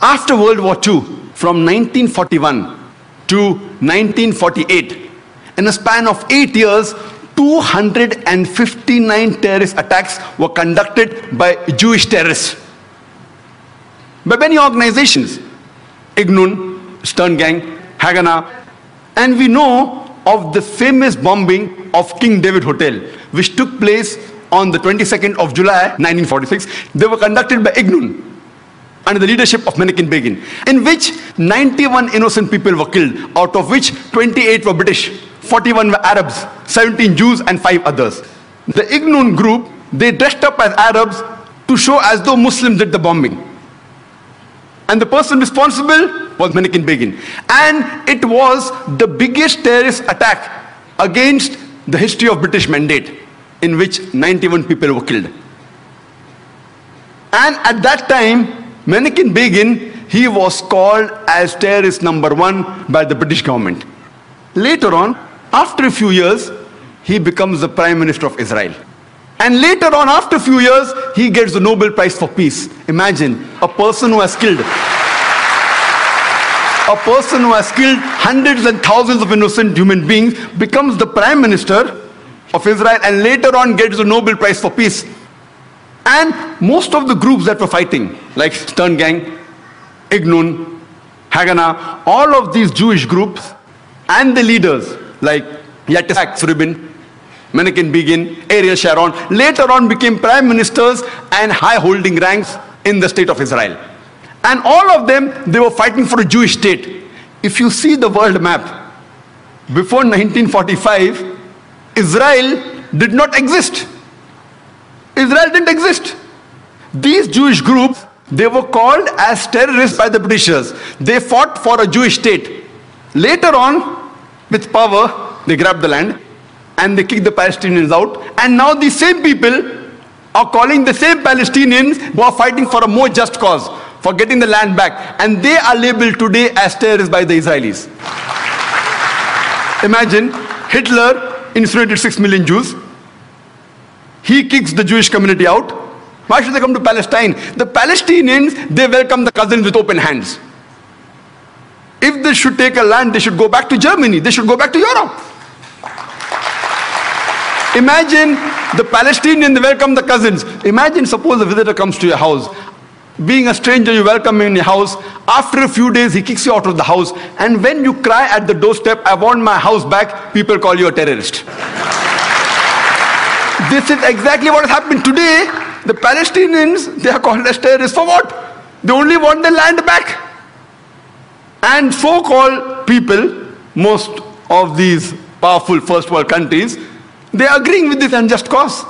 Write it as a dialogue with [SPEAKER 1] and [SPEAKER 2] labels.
[SPEAKER 1] After World War II, from 1941 to 1948, in a span of 8 years, 259 terrorist attacks were conducted by Jewish terrorists. By many organizations, Ignun, Stern Gang, Haganah, and we know of the famous bombing of King David Hotel, which took place on the 22nd of July 1946. They were conducted by Ignun under the leadership of Menachem Begin, in which 91 innocent people were killed, out of which 28 were British, 41 were Arabs, 17 Jews and 5 others. The Ignun group, they dressed up as Arabs to show as though Muslims did the bombing. And the person responsible was Menachem Begin. And it was the biggest terrorist attack against the history of British Mandate, in which 91 people were killed. And at that time, Menachem Begin, he was called as terrorist number 1 by the British government. Later on, after a few years, he becomes the Prime Minister of Israel. And later on, after a few years, he gets the Nobel Prize for Peace. Imagine, a person who has killed hundreds and thousands of innocent human beings becomes the Prime Minister of Israel and later on gets the Nobel Prize for Peace. And most of the groups that were fighting, like Stern Gang, Ignun, Haganah, all of these Jewish groups and the leaders like Yitzhak Rabin, Menachem Begin, Ariel Sharon, later on became prime ministers and high-holding ranks in the state of Israel. And all of them, they were fighting for a Jewish state. If you see the world map, before 1945, Israel did not exist. Israel didn't exist. These Jewish groups, they were called as terrorists by the Britishers. They fought for a Jewish state. Later on, with power, they grabbed the land and they kicked the Palestinians out. And now these same people are calling the same Palestinians who are fighting for a more just cause, for getting the land back. And they are labeled today as terrorists by the Israelis. Imagine, Hitler incinerated 6 million Jews. He kicks the Jewish community out. Why should they come to Palestine? The Palestinians, they welcome the cousins with open hands. If they should take a land, they should go back to Germany. They should go back to Europe. Imagine the Palestinians, they welcome the cousins. Imagine, suppose a visitor comes to your house. Being a stranger, you welcome him in your house. After a few days, he kicks you out of the house. And when you cry at the doorstep, I want my house back, people call you a terrorist. This is exactly what has happened today. The Palestinians, they are called as terrorists for what? They only want their land back. And so-called people, most of these powerful first world countries, they are agreeing with this unjust cause.